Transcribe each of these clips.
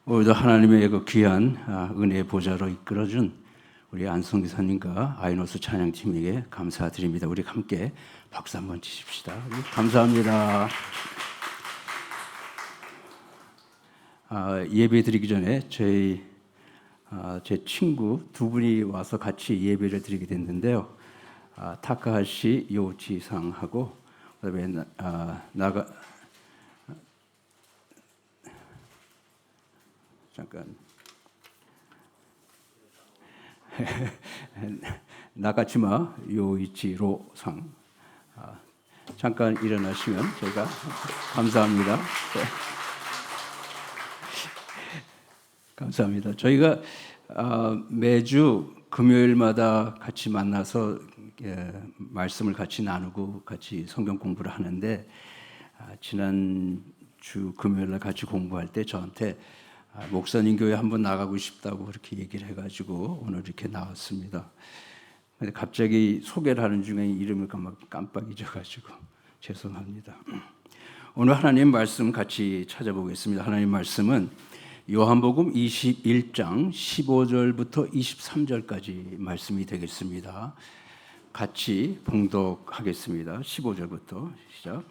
오늘도 하나님의 그 귀한 은혜의 보좌로 이끌어준 우리 안성 기사님과 아이노스 찬양팀에게 감사드립니다. 우리 함께 박수 한번 치십시다. 감사합니다. 예배 드리기 전에 제 친구 두 분이 와서 같이 예배를 드리게 됐는데요. 타카하시 요지상하고 그다음에 나가지마 요이치로상 잠깐 일어나시면 저희가 감사합니다. 네. 감사합니다. 저희가 매주 금요일마다 같이 만나서 말씀을 같이 나누고 같이 성경 공부를 하는데 지난 주 금요일날 같이 공부할 때 저한테 목사님 교회 한번 나가고 싶다고 그렇게 얘기를 해가지고 오늘 이렇게 나왔습니다. 근데 갑자기 소개를 하는 중에 이름을 깜빡 잊어가지고 죄송합니다. 오늘 하나님 말씀 같이 찾아보겠습니다. 하나님 말씀은 요한복음 21장 15절부터 23절까지 말씀이 되겠습니다. 같이 봉독하겠습니다. 15절부터 시작.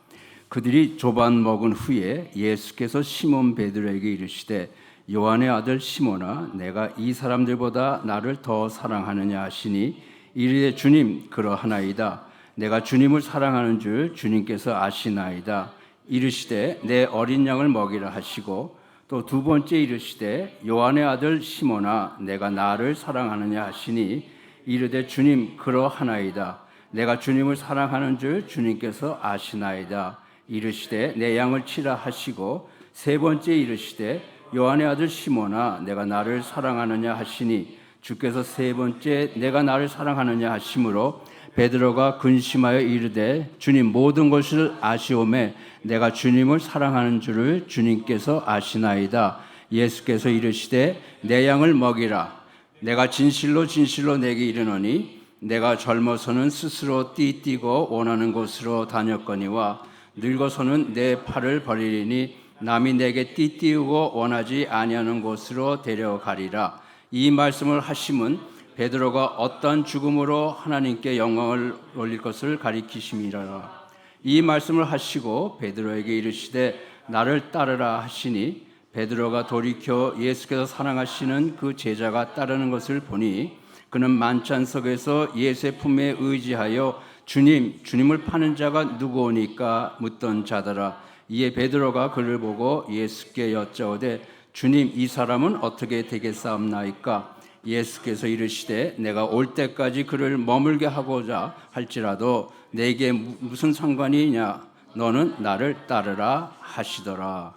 그들이 조반 먹은 후에 예수께서 시몬 베드로에게 이르시되 요한의 아들 시몬아 내가 이 사람들보다 나를 더 사랑하느냐 하시니 이르되 주님 그러하나이다. 내가 주님을 사랑하는 줄 주님께서 아시나이다. 이르시되 내 어린 양을 먹이라 하시고 또 두 번째 이르시되 요한의 아들 시몬아 내가 나를 사랑하느냐 하시니 이르되 주님 그러하나이다. 내가 주님을 사랑하는 줄 주님께서 아시나이다. 이르시되 내 양을 치라 하시고 세 번째 이르시되 요한의 아들 시몬아 내가 나를 사랑하느냐 하시니 주께서 세 번째 내가 나를 사랑하느냐 하심으로 베드로가 근심하여 이르되 주님 모든 것을 아시오매 내가 주님을 사랑하는 줄을 주님께서 아시나이다. 예수께서 이르시되 내 양을 먹이라. 내가 진실로 진실로 내게 이르노니 내가 젊어서는 스스로 띠뛰고 원하는 곳으로 다녔거니와 늙어서는 내 팔을 버리리니 남이 내게 띠띠우고 원하지 아니하는 곳으로 데려가리라. 이 말씀을 하심은 베드로가 어떤 죽음으로 하나님께 영광을 올릴 것을 가리키심이라. 이 말씀을 하시고 베드로에게 이르시되 나를 따르라 하시니 베드로가 돌이켜 예수께서 사랑하시는 그 제자가 따르는 것을 보니 그는 만찬석에서 예수의 품에 의지하여 주님을 파는 자가 누구오니까 묻던 자더라. 이에 베드로가 그를 보고 예수께 여짜오되 주님 이 사람은 어떻게 되겠사옵나이까? 예수께서 이르시되 내가 올 때까지 그를 머물게 하고자 할지라도 내게 무슨 상관이 있냐? 너는 나를 따르라 하시더라.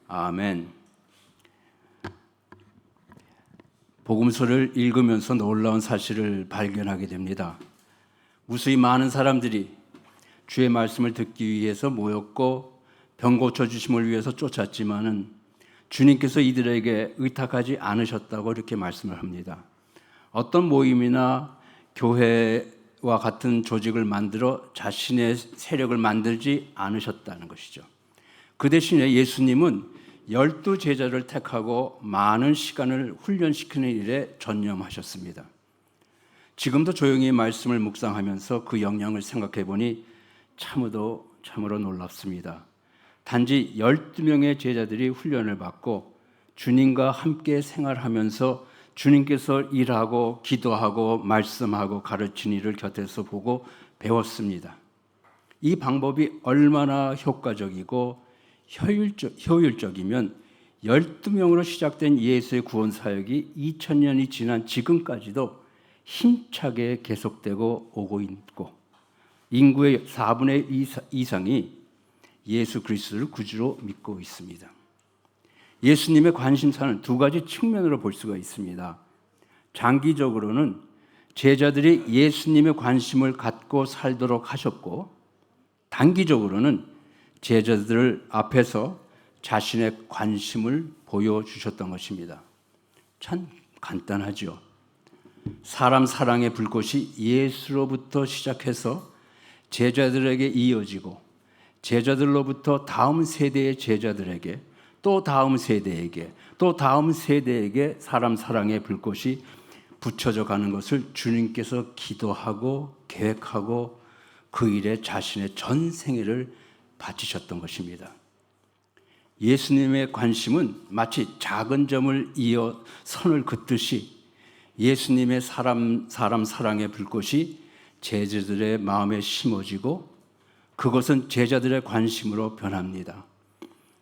아멘. 복음서를 읽으면서 놀라운 사실을 발견하게 됩니다. 무수히 많은 사람들이 주의 말씀을 듣기 위해서 모였고 병 고쳐주심을 위해서 쫓았지만은 주님께서 이들에게 의탁하지 않으셨다고 이렇게 말씀을 합니다. 어떤 모임이나 교회와 같은 조직을 만들어 자신의 세력을 만들지 않으셨다는 것이죠. 그 대신에 예수님은 12 제자를 택하고 많은 시간을 훈련시키는 일에 전념하셨습니다. 지금도 조용히 말씀을 묵상하면서 그 영향을 생각해 보니 참으로 놀랍습니다. 단지 12명의 제자들이 훈련을 받고 주님과 함께 생활하면서 주님께서 일하고 기도하고 말씀하고 가르친 일을 곁에서 보고 배웠습니다. 이 방법이 얼마나 효과적이고 효율적이면 12명으로 시작된 예수의 구원 사역이 2000년이 지난 지금까지도 힘차게 계속되고 오고 있고 인구의 4분의 2 이상이 예수 그리스도를 구주로 믿고 있습니다. 예수님의 관심사는 두 가지 측면으로 볼 수가 있습니다. 장기적으로는 제자들이 예수님의 관심을 갖고 살도록 하셨고 단기적으로는 제자들 앞에서 자신의 관심을 보여주셨던 것입니다. 참 간단하죠. 사람 사랑의 불꽃이 예수로부터 시작해서 제자들에게 이어지고 제자들로부터 다음 세대의 제자들에게 또 다음 세대에게, 또 다음 세대에게 사람 사랑의 불꽃이 붙여져 가는 것을 주님께서 기도하고 계획하고 그 일에 자신의 전 생애를 바치셨던 것입니다. 예수님의 관심은 마치 작은 점을 이어 선을 긋듯이 예수님의 사람 사랑의 불꽃이 제자들의 마음에 심어지고 그것은 제자들의 관심으로 변합니다.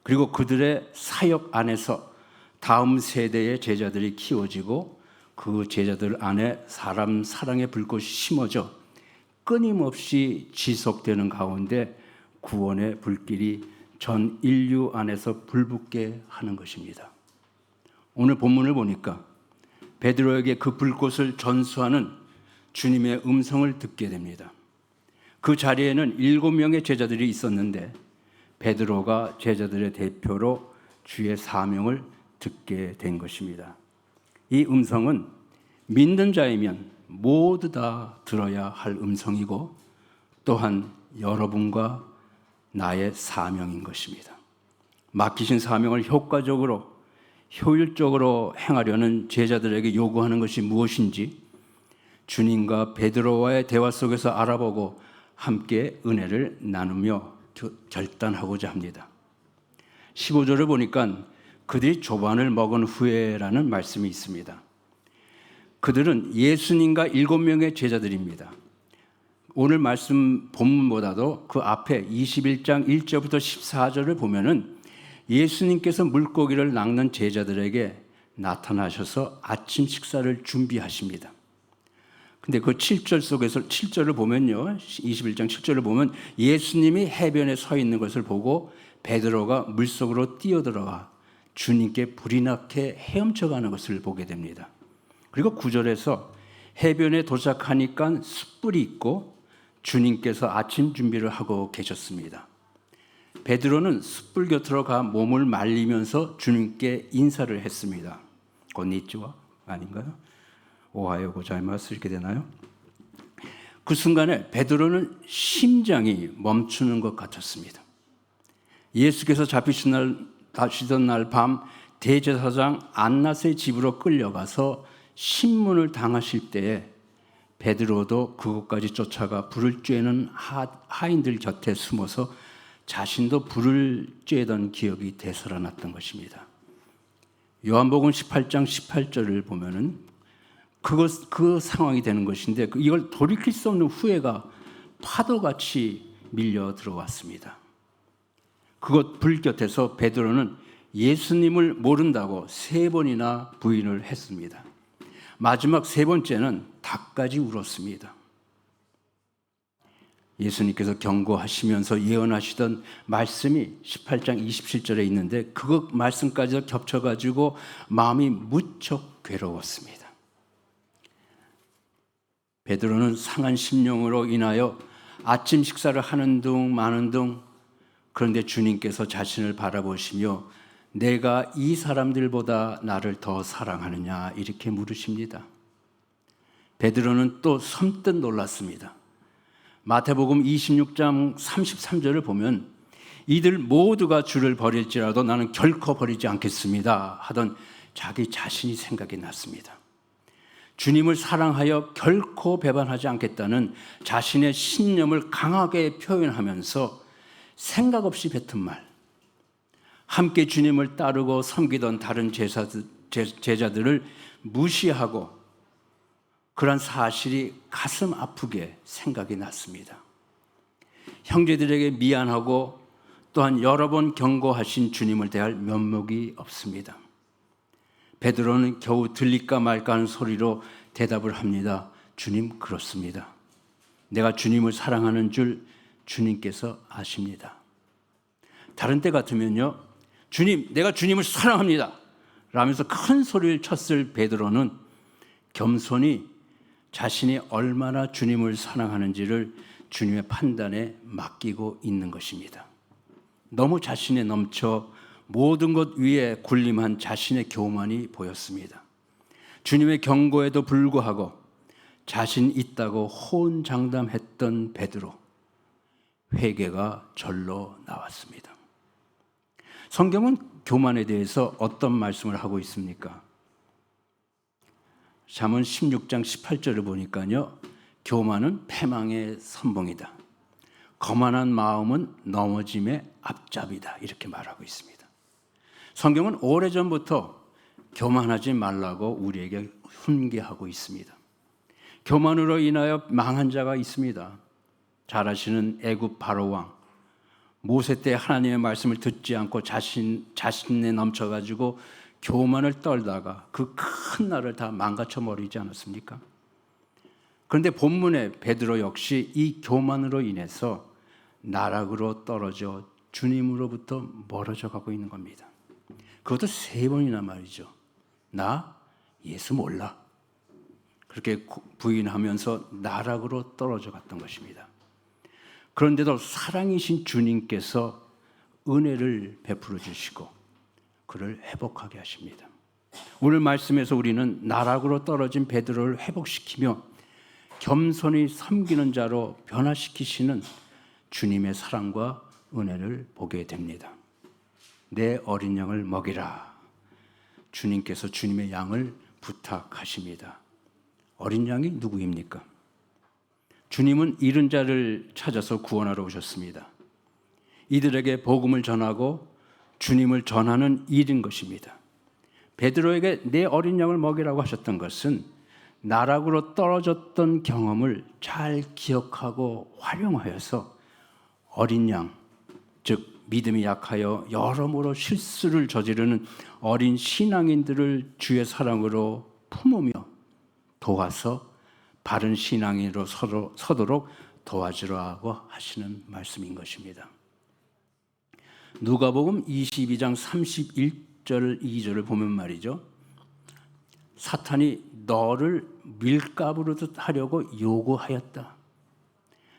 그리고 그들의 사역 안에서 다음 세대의 제자들이 키워지고 그 제자들 안에 사람 사랑의 불꽃이 심어져 끊임없이 지속되는 가운데 구원의 불길이 전 인류 안에서 불붙게 하는 것입니다. 오늘 본문을 보니까 베드로에게 그 불꽃을 전수하는 주님의 음성을 듣게 됩니다. 그 자리에는 7명의 제자들이 있었는데 베드로가 제자들의 대표로 주의 사명을 듣게 된 것입니다. 이 음성은 믿는 자이면 모두 다 들어야 할 음성이고 또한 여러분과 나의 사명인 것입니다. 맡기신 사명을 효과적으로 효율적으로 행하려는 제자들에게 요구하는 것이 무엇인지 주님과 베드로와의 대화 속에서 알아보고 함께 은혜를 나누며 결단하고자 합니다. 15절을 보니까 그들이 조반을 먹은 후에라는 말씀이 있습니다. 그들은 예수님과 7명의 제자들입니다. 오늘 말씀 본문보다도 그 앞에 21장 1절부터 14절을 보면은 예수님께서 물고기를 낚는 제자들에게 나타나셔서 아침 식사를 준비하십니다. 근데 그 7절 속에서 7절을 보면요. 21장 7절을 보면 예수님이 해변에 서 있는 것을 보고 베드로가 물속으로 뛰어들어가 주님께 불이 나게 헤엄쳐가는 것을 보게 됩니다. 그리고 9절에서 해변에 도착하니까 숯불이 있고 주님께서 아침 준비를 하고 계셨습니다. 베드로는 숯불 곁으로 가 몸을 말리면서 주님께 인사를 했습니다. 곤니치와 아닌가요? 오하요 고자이마스 이렇게 되나요? 그 순간에 베드로는 심장이 멈추는 것 같았습니다. 예수께서 잡히시던 날 밤 대제사장 안낫의 집으로 끌려가서 신문을 당하실 때에 베드로도 그곳까지 쫓아가 불을 쬐는 하인들 곁에 숨어서 자신도 불을 쬐던 기억이 되살아났던 것입니다. 요한복음 18장 18절을 보면은 그 상황이 되는 것인데 이걸 돌이킬 수 없는 후회가 파도같이 밀려 들어왔습니다. 그곳 불 곁에서 베드로는 예수님을 모른다고 3번이나 부인을 했습니다. 마지막 3번째는 닭까지 울었습니다. 예수님께서 경고하시면서 예언하시던 말씀이 18장 27절에 있는데 그 말씀까지 겹쳐가지고 마음이 무척 괴로웠습니다. 베드로는 상한 심령으로 인하여 아침 식사를 하는 둥 마는 둥 그런데 주님께서 자신을 바라보시며 내가 이 사람들보다 나를 더 사랑하느냐 이렇게 물으십니다. 베드로는 또 섬뜩 놀랐습니다. 마태복음 26장 33절을 보면 이들 모두가 주를 버릴지라도 나는 결코 버리지 않겠습니다 하던 자기 자신이 생각이 났습니다. 주님을 사랑하여 결코 배반하지 않겠다는 자신의 신념을 강하게 표현하면서 생각 없이 뱉은 말, 함께 주님을 따르고 섬기던 다른 제자들을 무시하고 그런 사실이 가슴 아프게 생각이 났습니다. 형제들에게 미안하고 또한 여러 번 경고하신 주님을 대할 면목이 없습니다. 베드로는 겨우 들릴까 말까 하는 소리로 대답을 합니다. 주님, 그렇습니다. 내가 주님을 사랑하는 줄 주님께서 아십니다. 다른 때 같으면요, 주님, 내가 주님을 사랑합니다 라면서 큰 소리를 쳤을 베드로는 겸손히 자신이 얼마나 주님을 사랑하는지를 주님의 판단에 맡기고 있는 것입니다. 너무 자신에 넘쳐 모든 것 위에 군림한 자신의 교만이 보였습니다. 주님의 경고에도 불구하고 자신 있다고 호언장담했던 베드로, 회개가 절로 나왔습니다. 성경은 교만에 대해서 어떤 말씀을 하고 있습니까? 잠언 16장 18절을 보니까요. 교만은 패망의 선봉이다. 거만한 마음은 넘어짐의 앞잡이다. 이렇게 말하고 있습니다. 성경은 오래전부터 교만하지 말라고 우리에게 훈계하고 있습니다. 교만으로 인하여 망한 자가 있습니다. 잘 아시는 애굽 바로 왕 모세 때 하나님의 말씀을 듣지 않고 자신에 넘쳐가지고 교만을 떨다가 그 큰 나라를 다 망가쳐 버리지 않았습니까? 그런데 본문의 베드로 역시 이 교만으로 인해서 나락으로 떨어져 주님으로부터 멀어져 가고 있는 겁니다. 그것도 3번이나 말이죠. 나 예수 몰라. 그렇게 부인하면서 나락으로 떨어져 갔던 것입니다. 그런데도 사랑이신 주님께서 은혜를 베풀어 주시고 그를 회복하게 하십니다. 오늘 말씀에서 우리는 나락으로 떨어진 베드로를 회복시키며 겸손히 섬기는 자로 변화시키시는 주님의 사랑과 은혜를 보게 됩니다. 내 어린 양을 먹이라. 주님께서 주님의 양을 부탁하십니다. 어린 양이 누구입니까? 주님은 잃은 자를 찾아서 구원하러 오셨습니다. 이들에게 복음을 전하고 주님을 전하는 일인 것입니다. 베드로에게 내 어린 양을 먹이라고 하셨던 것은 나락으로 떨어졌던 경험을 잘 기억하고 활용하여서 어린 양, 즉 믿음이 약하여 여러모로 실수를 저지르는 어린 신앙인들을 주의 사랑으로 품으며 도와서 바른 신앙인으로 서도록 도와주라고 하시는 말씀인 것입니다. 누가복음 22장 31절 2절을 보면 말이죠. 사탄이 너를 밀가부르듯 하려고 요구하였다.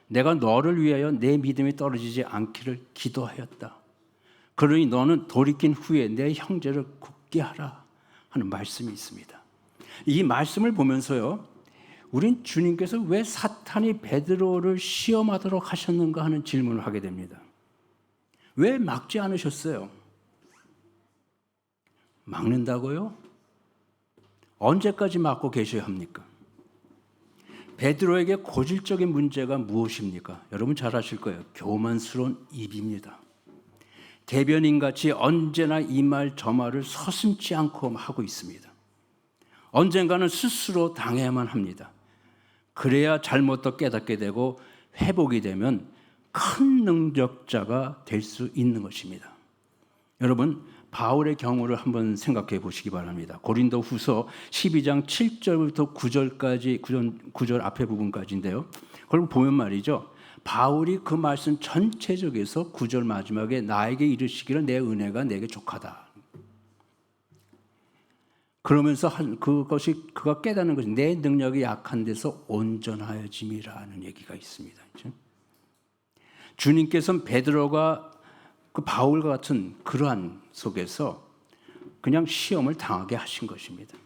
내가 너를 위하여 내 믿음이 떨어지지 않기를 기도하였다. 그러니 너는 돌이킨 후에 내 형제를 굳게 하라 하는 말씀이 있습니다. 이 말씀을 보면서요. 우린 주님께서 왜 사탄이 베드로를 시험하도록 하셨는가 하는 질문을 하게 됩니다. 왜 막지 않으셨어요? 막는다고요? 언제까지 막고 계셔야 합니까? 베드로에게 고질적인 문제가 무엇입니까? 여러분 잘 아실 거예요. 교만스러운 입입니다. 대변인같이 언제나 이 말 저 말을 서슴지 않고 하고 있습니다. 언젠가는 스스로 당해야만 합니다. 그래야 잘못도 깨닫게 되고 회복이 되면 큰 능력자가 될 수 있는 것입니다. 여러분 바울의 경우를 한번 생각해 보시기 바랍니다. 고린도 후서 12장 7절부터 9절까지 9절 앞에 부분까지인데요. 그걸 보면 말이죠. 바울이 그 말씀 전체적에서 9절 마지막에 나에게 이르시기를 내 은혜가 내게 족하다. 그러면서 그가 깨닫는 것이 내 능력이 약한 데서 온전하여짐이라는 얘기가 있습니다. 주님께서는 베드로가 그 바울과 같은 그러한 속에서 그냥 시험을 당하게 하신 것입니다.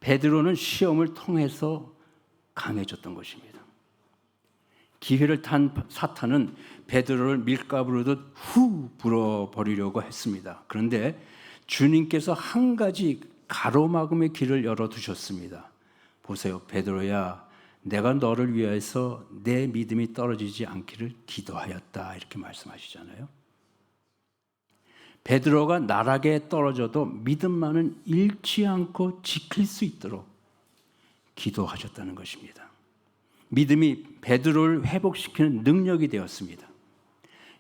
베드로는 시험을 통해서 강해졌던 것입니다. 기회를 탄 사탄은 베드로를 밀가부르듯 후 불어버리려고 했습니다. 그런데 주님께서 한 가지 가로막음의 길을 열어두셨습니다. 보세요. 베드로야, 내가 너를 위해서 내 믿음이 떨어지지 않기를 기도하였다. 이렇게 말씀하시잖아요. 베드로가 나락에 떨어져도 믿음만은 잃지 않고 지킬 수 있도록 기도하셨다는 것입니다. 믿음이 베드로를 회복시키는 능력이 되었습니다.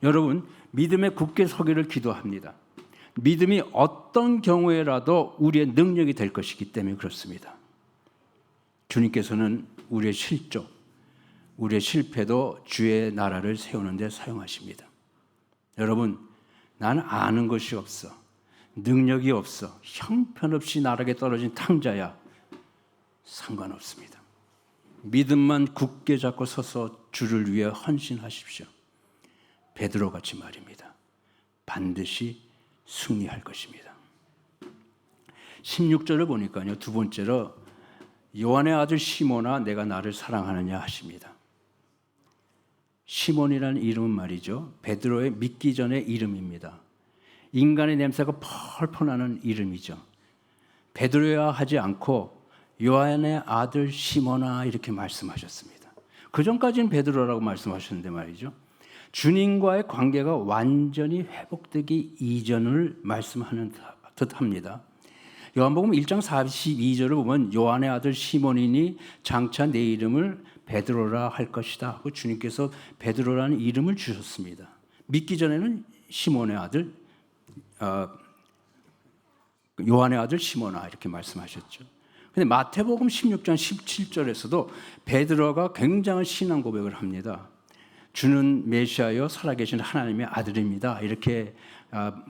여러분, 믿음에 굳게 서기를 기도합니다. 믿음이 어떤 경우에라도 우리의 능력이 될 것이기 때문에 그렇습니다. 주님께서는 우리의 실족, 우리의 실패도 주의 나라를 세우는 데 사용하십니다. 여러분, 나는 아는 것이 없어. 능력이 없어. 형편없이 나락에 떨어진 탕자야. 상관없습니다. 믿음만 굳게 잡고 서서 주를 위해 헌신하십시오. 베드로같이 말입니다. 반드시 승리할 것입니다. 16절을 보니까요. 두 번째로 요한의 아들 시몬아 내가 나를 사랑하느냐 하십니다. 시몬이라는 이름은 말이죠. 베드로의 믿기 전의 이름입니다. 인간의 냄새가 펄펄 나는 이름이죠. 베드로야 하지 않고 요한의 아들 시몬아 이렇게 말씀하셨습니다. 그전까지는 베드로라고 말씀하셨는데 말이죠. 주님과의 관계가 완전히 회복되기 이전을 말씀하는 듯합니다. 요한복음 1장 42절을 보면 요한의 아들 시몬이니 장차 내 이름을 베드로라 할 것이다 하고 주님께서 베드로라는 이름을 주셨습니다. 믿기 전에는 시몬의 아들 요한의 아들 시몬아 이렇게 말씀하셨죠. 근데 마태복음 16장 17절에서도 베드로가 굉장한 신앙 고백을 합니다. 주는 메시아여 살아계신 하나님의 아들입니다. 이렇게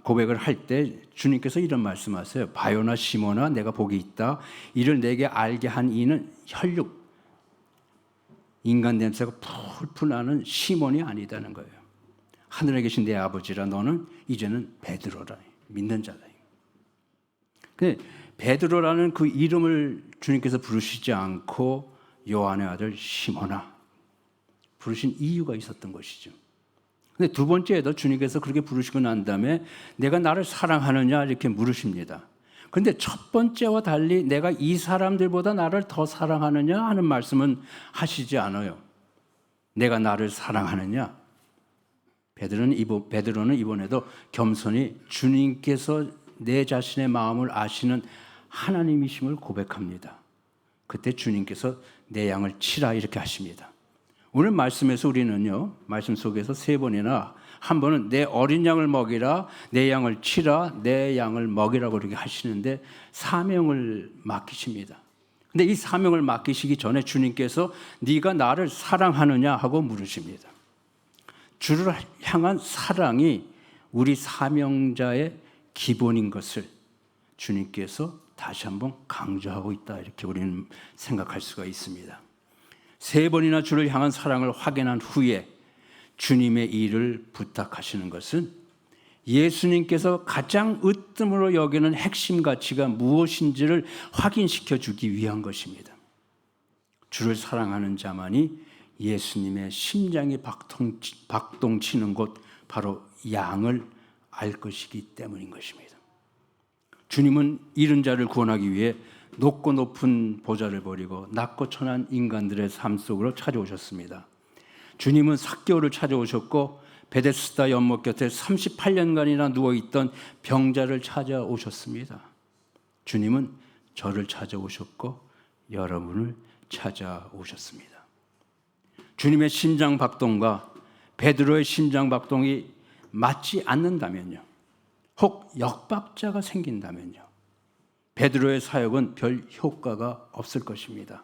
고백을 할 때 주님께서 이런 말씀하세요. 바요나 시몬아 내가 복이 있다. 이를 내게 알게 한 이는 혈육 인간 냄새가 풀풀 나는 시몬이 아니다는 거예요. 하늘에 계신 내 아버지라 너는 이제는 베드로라 믿는 자다. 근데 베드로라는 그 이름을 주님께서 부르시지 않고 요한의 아들 시몬아 부르신 이유가 있었던 것이죠. 근데 두 번째에도 주님께서 그렇게 부르시고 난 다음에 내가 나를 사랑하느냐 이렇게 물으십니다. 그런데 첫 번째와 달리 내가 이 사람들보다 나를 더 사랑하느냐 하는 말씀은 하시지 않아요. 내가 나를 사랑하느냐. 베드로는 이번에도 겸손히 주님께서 내 자신의 마음을 아시는 하나님이심을 고백합니다. 그때 주님께서 내 양을 치라 이렇게 하십니다. 오늘 말씀에서 우리는요, 말씀 속에서 세 번이나 한 번은 내 어린 양을 먹이라, 내 양을 치라, 내 양을 먹이라고 그렇게 하시는데 사명을 맡기십니다. 근데 이 사명을 맡기시기 전에 주님께서 네가 나를 사랑하느냐 하고 물으십니다. 주를 향한 사랑이 우리 사명자의 기본인 것을 주님께서 다시 한번 강조하고 있다 이렇게 우리는 생각할 수가 있습니다. 세 번이나 주를 향한 사랑을 확인한 후에 주님의 일을 부탁하시는 것은 예수님께서 가장 으뜸으로 여기는 핵심 가치가 무엇인지를 확인시켜 주기 위한 것입니다. 주를 사랑하는 자만이 예수님의 심장이 박동치는 곳 바로 양을 알 것이기 때문인 것입니다. 주님은 잃은 자를 구원하기 위해 높고 높은 보좌를 버리고 낮고 천한 인간들의 삶 속으로 찾아오셨습니다. 주님은 삭개오를 찾아오셨고 베데스다 연못 곁에 38년간이나 누워있던 병자를 찾아오셨습니다. 주님은 저를 찾아오셨고 여러분을 찾아오셨습니다. 주님의 심장 박동과 베드로의 심장 박동이 맞지 않는다면요, 혹 역박자가 생긴다면요, 베드로의 사역은 별 효과가 없을 것입니다.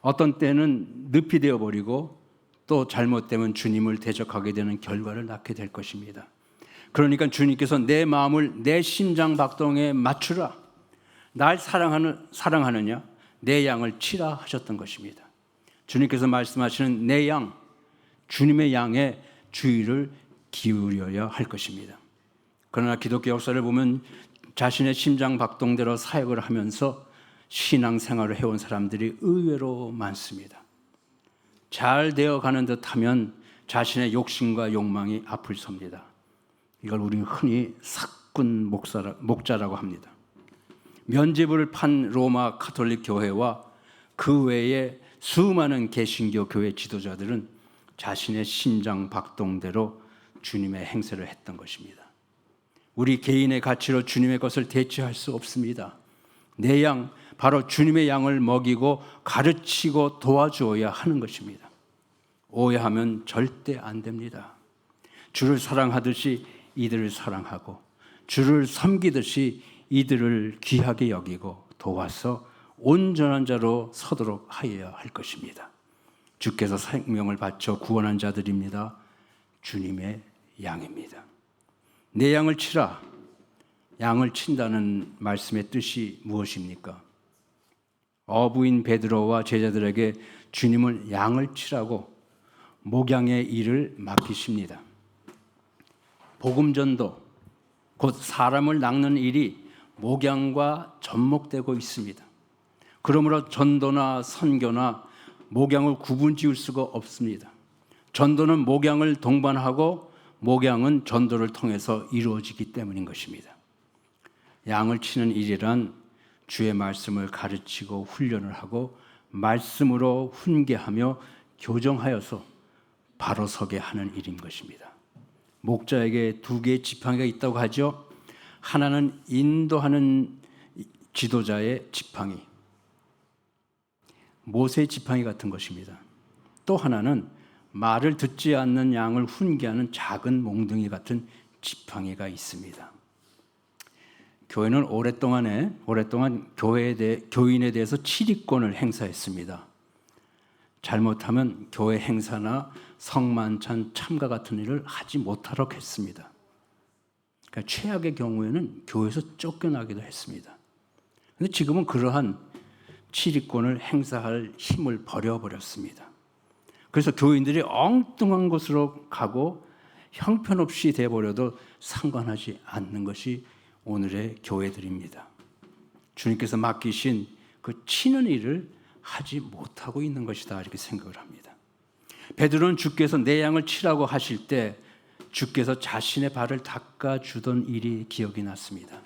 어떤 때는 늪이 되어버리고 또 잘못되면 주님을 대적하게 되는 결과를 낳게 될 것입니다. 그러니까 주님께서 내 마음을 내 심장 박동에 맞추라, 날 사랑하느냐, 내 양을 치라 하셨던 것입니다. 주님께서 말씀하시는 내 양, 주님의 양에 주의를 기울여야 할 것입니다. 그러나 기독교 역사를 보면 자신의 심장 박동대로 사역을 하면서 신앙생활을 해온 사람들이 의외로 많습니다. 잘 되어가는 듯하면 자신의 욕심과 욕망이 앞을 섭니다. 이걸 우리는 흔히 사꾼 목자라고 합니다. 면죄부를 판 로마 가톨릭 교회와 그 외에 수많은 개신교 교회 지도자들은 자신의 심장 박동대로 주님의 행세를 했던 것입니다. 우리 개인의 가치로 주님의 것을 대체할 수 없습니다. 내 양, 바로 주님의 양을 먹이고 가르치고 도와주어야 하는 것입니다. 오해하면 절대 안 됩니다. 주를 사랑하듯이 이들을 사랑하고 주를 섬기듯이 이들을 귀하게 여기고 도와서 온전한 자로 서도록 하여야 할 것입니다. 주께서 생명을 바쳐 구원한 자들입니다. 주님의 양입니다. 내 양을 치라. 양을 친다는 말씀의 뜻이 무엇입니까? 어부인 베드로와 제자들에게 주님은 양을 치라고 목양의 일을 맡기십니다. 복음전도, 곧 사람을 낚는 일이 목양과 접목되고 있습니다. 그러므로 전도나 선교나 목양을 구분 지을 수가 없습니다. 전도는 목양을 동반하고 목양은 전도를 통해서 이루어지기 때문인 것입니다. 양을 치는 일이란 주의 말씀을 가르치고 훈련을 하고 말씀으로 훈계하며 교정하여서 바로 서게 하는 일인 것입니다. 목자에게 두 개의 지팡이가 있다고 하죠. 하나는 인도하는 지도자의 지팡이, 모세의 지팡이 같은 것입니다. 또 하나는 말을 듣지 않는 양을 훈계하는 작은 몽둥이 같은 지팡이가 있습니다. 교회는 오랫동안 교인에 대해서 치리권을 행사했습니다. 잘못하면 교회 행사나 성만찬 참가 같은 일을 하지 못하도록 했습니다. 그러니까 최악의 경우에는 교회에서 쫓겨나기도 했습니다. 그런데 지금은 그러한 치리권을 행사할 힘을 버려버렸습니다. 그래서 교인들이 엉뚱한 곳으로 가고 형편없이 돼버려도 상관하지 않는 것이 오늘의 교회들입니다. 주님께서 맡기신 그 치는 일을 하지 못하고 있는 것이다 이렇게 생각을 합니다. 베드로는 주께서 내 양을 치라고 하실 때 주께서 자신의 발을 닦아주던 일이 기억이 났습니다.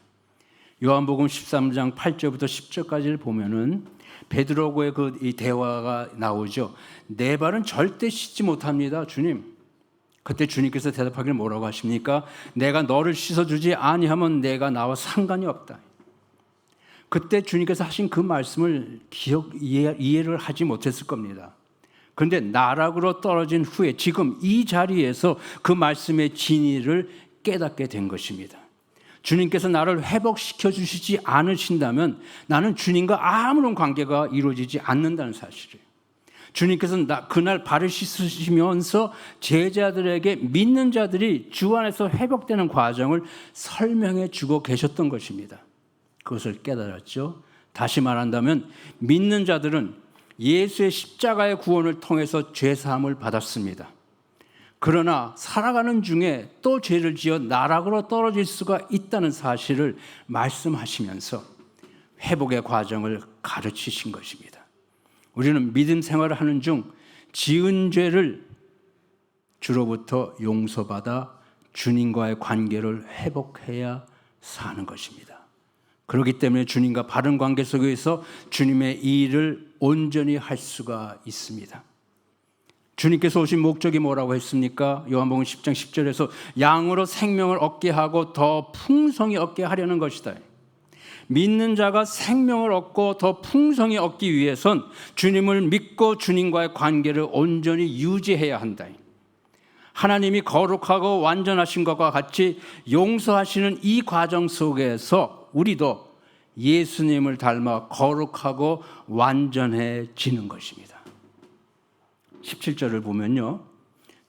요한복음 13장 8절부터 10절까지를 보면은 베드로하고의 이 대화가 나오죠. 내 발은 절대 씻지 못합니다, 주님. 그때 주님께서 대답하기를 뭐라고 하십니까? 내가 너를 씻어주지 아니하면 내가 나와 상관이 없다. 그때 주님께서 하신 그 말씀을 이해를 하지 못했을 겁니다. 그런데 나락으로 떨어진 후에 지금 이 자리에서 그 말씀의 진리를 깨닫게 된 것입니다. 주님께서 나를 회복시켜 주시지 않으신다면 나는 주님과 아무런 관계가 이루어지지 않는다는 사실이에요. 주님께서 그날 발을 씻으시면서 제자들에게 믿는 자들이 주 안에서 회복되는 과정을 설명해 주고 계셨던 것입니다. 그것을 깨달았죠. 다시 말한다면 믿는 자들은 예수의 십자가의 구원을 통해서 죄사함을 받았습니다. 그러나 살아가는 중에 또 죄를 지어 나락으로 떨어질 수가 있다는 사실을 말씀하시면서 회복의 과정을 가르치신 것입니다. 우리는 믿음 생활을 하는 중 지은 죄를 주로부터 용서받아 주님과의 관계를 회복해야 사는 것입니다. 그렇기 때문에 주님과 바른 관계 속에서 주님의 일을 온전히 할 수가 있습니다. 주님께서 오신 목적이 뭐라고 했습니까? 요한복음 10장 10절에서 양으로 생명을 얻게 하고 더 풍성히 얻게 하려는 것이다. 믿는 자가 생명을 얻고 더 풍성히 얻기 위해선 주님을 믿고 주님과의 관계를 온전히 유지해야 한다. 하나님이 거룩하고 완전하신 것과 같이 용서하시는 이 과정 속에서 우리도 예수님을 닮아 거룩하고 완전해지는 것입니다. 17절을 보면요,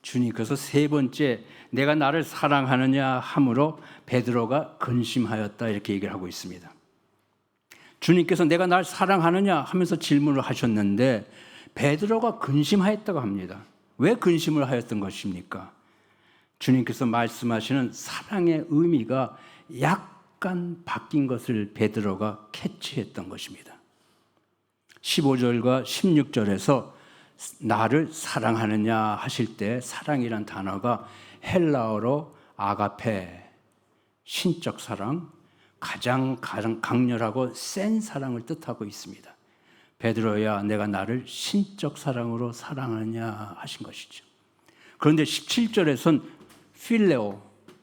주님께서 세 번째 내가 나를 사랑하느냐 함으로 베드로가 근심하였다 이렇게 얘기를 하고 있습니다. 주님께서 내가 날 사랑하느냐 하면서 질문을 하셨는데 베드로가 근심하였다고 합니다. 왜 근심을 하였던 것입니까? 주님께서 말씀하시는 사랑의 의미가 약간 바뀐 것을 베드로가 캐치했던 것입니다. 15절과 16절에서 나를 사랑하느냐 하실 때 사랑이란 단어가 헬라어로 아가페, 신적 사랑, 가장 강렬하고 센 사랑을 뜻하고 있습니다. 베드로야 내가 나를 신적 사랑으로 사랑하느냐 하신 것이죠. 그런데 17절에선 필레오,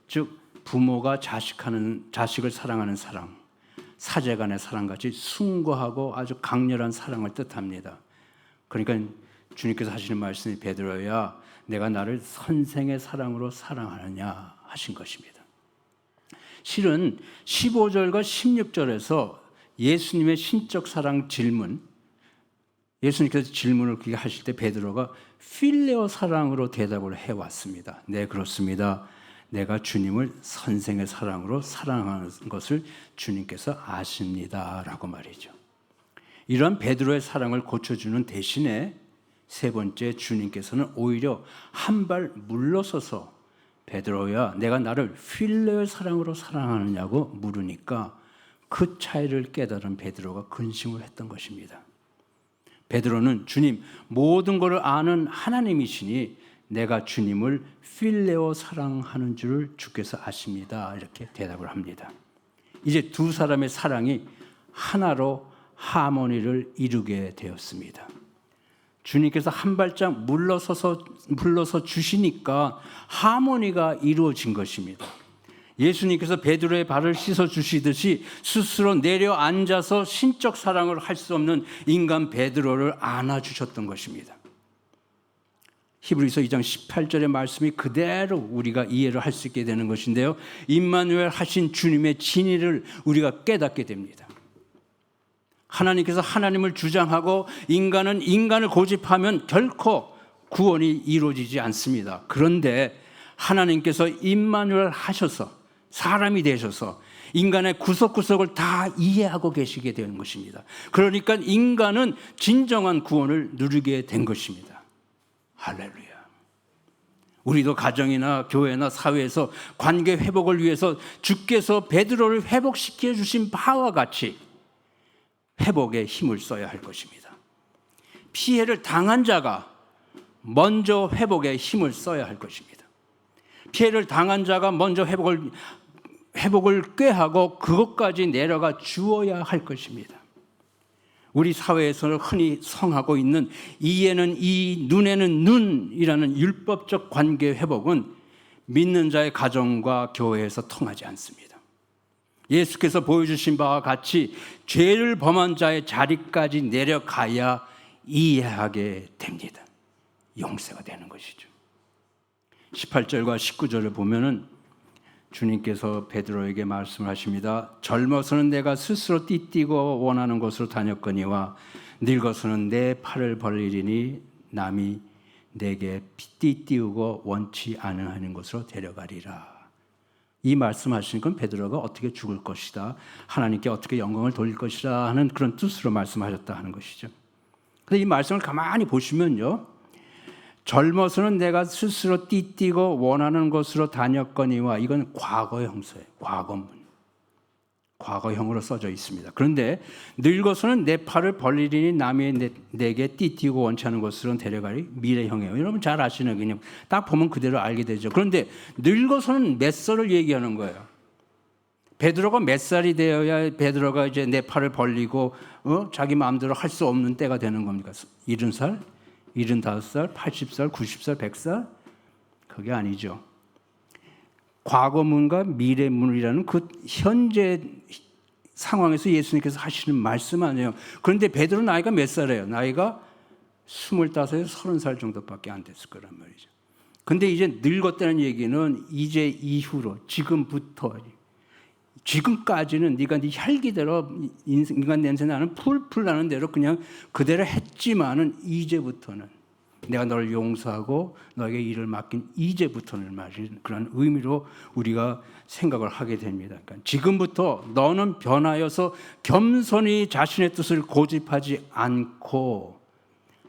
즉 부모가 자식을 사랑하는 사랑, 사제간의 사랑같이 숭고하고 아주 강렬한 사랑을 뜻합니다. 그러니까 주님께서 하시는 말씀이 베드로야 내가 나를 선생의 사랑으로 사랑하느냐 하신 것입니다. 실은 15절과 16절에서 예수님의 신적 사랑 질문, 예수님께서 질문을 그렇게 하실 때 베드로가 필레오 사랑으로 대답을 해왔습니다. 네, 그렇습니다. 내가 주님을 선생의 사랑으로 사랑하는 것을 주님께서 아십니다 라고 말이죠. 이런 베드로의 사랑을 고쳐주는 대신에 세 번째 주님께서는 오히려 한 발 물러서서 베드로야 내가 나를 필레오의 사랑으로 사랑하느냐고 물으니까 그 차이를 깨달은 베드로가 근심을 했던 것입니다. 베드로는 주님 모든 것을 아는 하나님이시니 내가 주님을 필레오 사랑하는 줄을 주께서 아십니다. 이렇게 대답을 합니다. 이제 두 사람의 사랑이 하나로 하모니를 이루게 되었습니다. 주님께서 한 발짝 물러서 주시니까 하모니가 이루어진 것입니다. 예수님께서 베드로의 발을 씻어 주시듯이 스스로 내려앉아서 신적 사랑을 할 수 없는 인간 베드로를 안아주셨던 것입니다. 히브리서 2장 18절의 말씀이 그대로 우리가 이해를 할 수 있게 되는 것인데요. 임마누엘 하신 주님의 진리를 우리가 깨닫게 됩니다. 하나님께서 하나님을 주장하고 인간은 인간을 고집하면 결코 구원이 이루어지지 않습니다. 그런데 하나님께서 임마누엘 하셔서 사람이 되셔서 인간의 구석구석을 다 이해하고 계시게 되는 것입니다. 그러니까 인간은 진정한 구원을 누리게 된 것입니다. 할렐루야. 우리도 가정이나 교회나 사회에서 관계 회복을 위해서 주께서 베드로를 회복시켜 주신 바와 같이 회복에 힘을 써야 할 것입니다. 피해를 당한 자가 먼저 회복에 힘을 써야 할 것입니다. 피해를 당한 자가 먼저 회복을 꾀하고 그것까지 내려가 주어야 할 것입니다. 우리 사회에서는 흔히 성하고 있는 이에는 이, 눈에는 눈이라는 율법적 관계 회복은 믿는 자의 가정과 교회에서 통하지 않습니다. 예수께서 보여주신 바와 같이 죄를 범한 자의 자리까지 내려가야 이해하게 됩니다. 용서가 되는 것이죠. 18절과 19절을 보면은 주님께서 베드로에게 말씀을 하십니다. 젊어서는 내가 스스로 띠띠고 원하는 곳으로 다녔거니와 늙어서는 내 팔을 벌리리니 남이 내게 띠띠우고 원치 않은 곳으로 데려가리라. 이 말씀하신 건 베드로가 어떻게 죽을 것이다, 하나님께 어떻게 영광을 돌릴 것이다 하는 그런 뜻으로 말씀하셨다 하는 것이죠. 그런데 이 말씀을 가만히 보시면요, 젊어서는 내가 스스로 띠띠고 원하는 곳으로 다녔거니와, 이건 과거 형사예요. 과거형으로 써져 있습니다. 그런데 늙어서는 내 팔을 벌리리니 남이 내게 띠띠고 원치 않은 곳으로 데려가리, 미래형이에요. 여러분 잘 아시는, 그냥 딱 보면 그대로 알게 되죠. 그런데 늙어서는 몇 살을 얘기하는 거예요. 베드로가 몇 살이 되어야 베드로가 이제 내 팔을 벌리고 자기 마음대로 할 수 없는 때가 되는 겁니까? 70살? 75살? 80살? 90살? 100살? 그게 아니죠. 과거문과 미래문이라는 그 현재 상황에서 예수님께서 하시는 말씀 아니에요. 그런데 베드로 나이가 몇 살이에요? 나이가 25에서 30살 정도밖에 안 됐을 거란 말이죠. 근데 이제 늙었다는 얘기는 이제 이후로, 지금까지는 네가 네 혈기대로 인간 냄새 나는 풀풀 나는 대로 그냥 그대로 했지만은 이제부터는 내가 너를 용서하고 너에게 일을 맡긴 이제부터는 말이는 그런 의미로 우리가 생각을 하게 됩니다. 그러니까 지금부터 너는 변하여서 겸손히 자신의 뜻을 고집하지 않고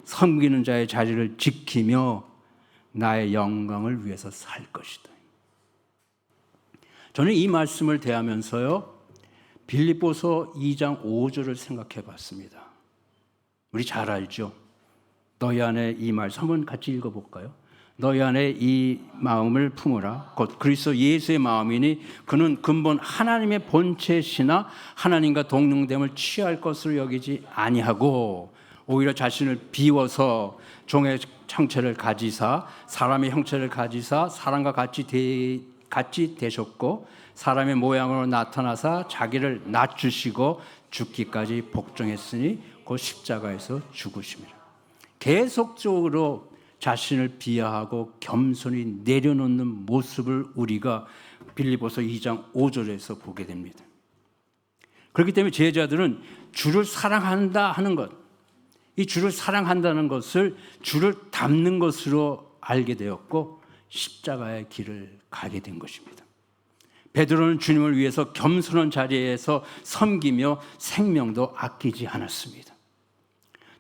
섬기는 자의 자리를 지키며 나의 영광을 위해서 살 것이다. 저는 이 말씀을 대하면서요, 빌립보서 2장 5절을 생각해 봤습니다. 우리 잘 알죠? 너희 안에 이 말씀 한번 같이 읽어볼까요? 너희 안에 이 마음을 품으라. 곧 그리스도 예수의 마음이니 그는 근본 하나님의 본체시나 하나님과 동등됨을 취할 것으로 여기지 아니하고 오히려 자신을 비워서 종의 형체를 가지사 사람의 형체를 가지사 사람과 같이 되셨고 사람의 모양으로 나타나사 자기를 낮추시고 죽기까지 복종했으니 곧 십자가에서 죽으심이라. 계속적으로 자신을 비하하고 겸손히 내려놓는 모습을 우리가 빌립보서 2장 5절에서 보게 됩니다. 그렇기 때문에 제자들은 주를 사랑한다 하는 것, 이 주를 사랑한다는 것을 주를 닮는 것으로 알게 되었고 십자가의 길을 가게 된 것입니다. 베드로는 주님을 위해서 겸손한 자리에서 섬기며 생명도 아끼지 않았습니다.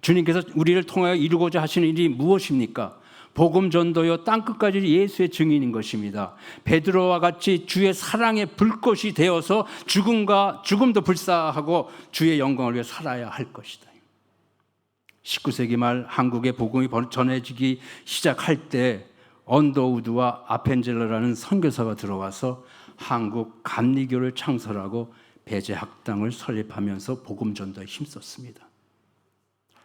주님께서 우리를 통하여 이루고자 하시는 일이 무엇입니까? 복음 전도요, 땅끝까지 예수의 증인인 것입니다. 베드로와 같이 주의 사랑의 불꽃이 되어서 죽음도 불사하고 주의 영광을 위해 살아야 할 것이다. 19세기 말 한국의 복음이 전해지기 시작할 때 언더우드와 아펜젤러라는 선교사가 들어와서 한국 감리교를 창설하고 배제학당을 설립하면서 복음 전도에 힘썼습니다.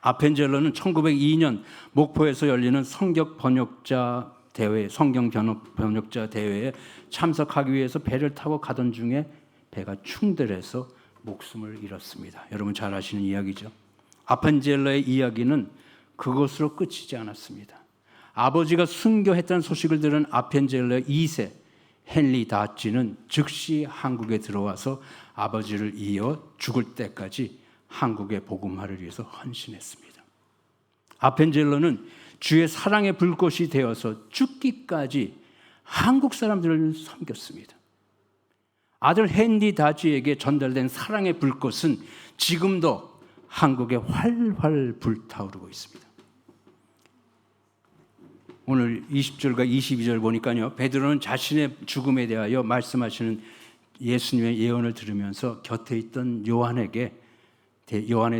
아펜젤러는 1902년 목포에서 열리는 성경 번역자 대회에 참석하기 위해서 배를 타고 가던 중에 배가 충돌해서 목숨을 잃었습니다. 여러분 잘 아시는 이야기죠. 아펜젤러의 이야기는 그것으로 끝이지 않았습니다. 아버지가 순교했다는 소식을 들은 아펜젤러의 2세 헨리 다찌는 즉시 한국에 들어와서 아버지를 이어 죽을 때까지 한국의 복음화를 위해서 헌신했습니다. 아펜젤러는 주의 사랑의 불꽃이 되어서 죽기까지 한국 사람들을 섬겼습니다. 아들 헨리 다찌에게 전달된 사랑의 불꽃은 지금도 한국에 활활 불타오르고 있습니다. 오늘 20절과 22절 보니까요, 베드로는 자신의 죽음에 대하여 말씀하시는 예수님의 예언을 들으면서 곁에 있던 요한에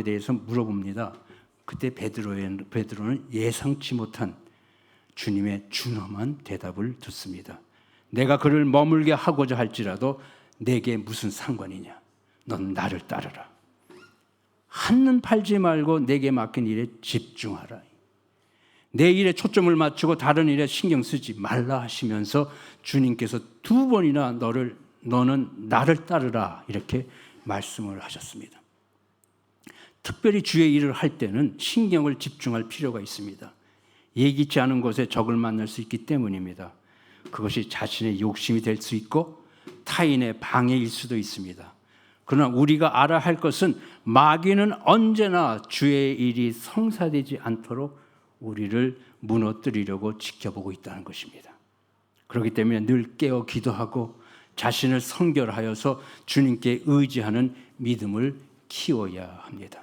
대해서 물어봅니다. 그때 베드로는 예상치 못한 주님의 준엄한 대답을 듣습니다. 내가 그를 머물게 하고자 할지라도 내게 무슨 상관이냐? 넌 나를 따르라. 한눈 팔지 말고 내게 맡긴 일에 집중하라. 내 일에 초점을 맞추고 다른 일에 신경 쓰지 말라 하시면서 주님께서 2번이나 너는 나를 따르라 이렇게 말씀을 하셨습니다. 특별히 주의 일을 할 때는 신경을 집중할 필요가 있습니다. 예기치 않은 곳에 적을 만날 수 있기 때문입니다. 그것이 자신의 욕심이 될 수 있고 타인의 방해일 수도 있습니다. 그러나 우리가 알아야 할 것은 마귀는 언제나 주의 일이 성사되지 않도록 우리를 무너뜨리려고 지켜보고 있다는 것입니다. 그렇기 때문에 늘 깨어 기도하고 자신을 성결하여서 주님께 의지하는 믿음을 키워야 합니다.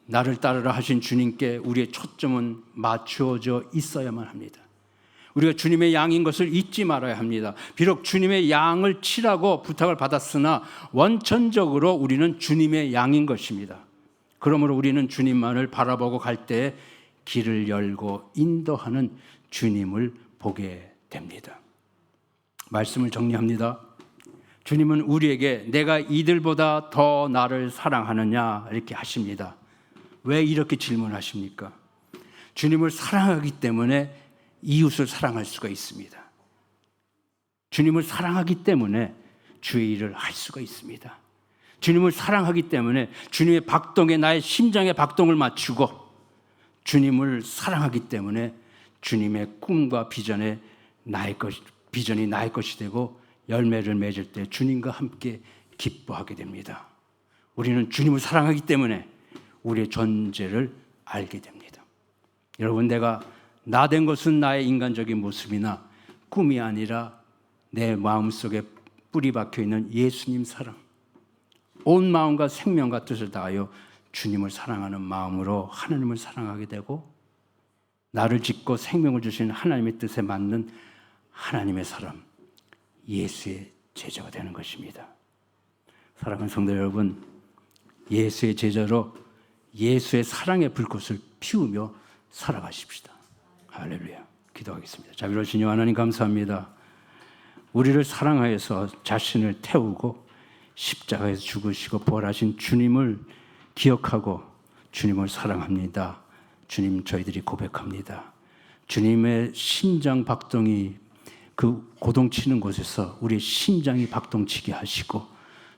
나를 따르라 하신 주님께 우리의 초점은 맞추어져 있어야만 합니다. 우리가 주님의 양인 것을 잊지 말아야 합니다. 비록 주님의 양을 치라고 부탁을 받았으나 원천적으로 우리는 주님의 양인 것입니다. 그러므로 우리는 주님만을 바라보고 갈 때 길을 열고 인도하는 주님을 보게 됩니다. 말씀을 정리합니다. 주님은 우리에게 내가 이들보다 더 나를 사랑하느냐 이렇게 하십니다. 왜 이렇게 질문하십니까? 주님을 사랑하기 때문에 이웃을 사랑할 수가 있습니다. 주님을 사랑하기 때문에 주의 일을 할 수가 있습니다. 주님을 사랑하기 때문에 주님의 박동에 나의 심장의 박동을 맞추고 주님을 사랑하기 때문에 주님의 꿈과 비전이 나의 것이 되고 열매를 맺을 때 주님과 함께 기뻐하게 됩니다. 우리는 주님을 사랑하기 때문에 우리의 존재를 알게 됩니다. 여러분, 내가 나된 것은 나의 인간적인 모습이나 꿈이 아니라 내 마음속에 뿌리 박혀 있는 예수님 사랑, 온 마음과 생명과 뜻을 다하여 주님을 사랑하는 마음으로 하나님을 사랑하게 되고 나를 짓고 생명을 주신 하나님의 뜻에 맞는 하나님의 사람, 예수의 제자가 되는 것입니다. 사랑하는 성도 여러분, 예수의 제자로 예수의 사랑의 불꽃을 피우며 살아가십시다. 할렐루야. 기도하겠습니다. 자비로우신 하나님 감사합니다. 우리를 사랑하여서 자신을 태우고 십자가에서 죽으시고 부활하신 주님을 기억하고 주님을 사랑합니다. 주님, 저희들이 고백합니다. 주님의 심장 박동이 그 고동치는 곳에서 우리의 심장이 박동치게 하시고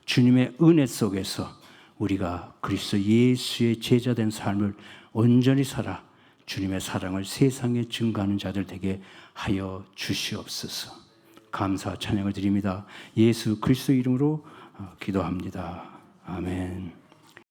주님의 은혜 속에서 우리가 그리스도 예수의 제자된 삶을 온전히 살아 주님의 사랑을 세상에 증거하는 자들 되게 하여 주시옵소서. 감사 찬양을 드립니다. 예수 그리스도 이름으로 기도합니다. 아멘.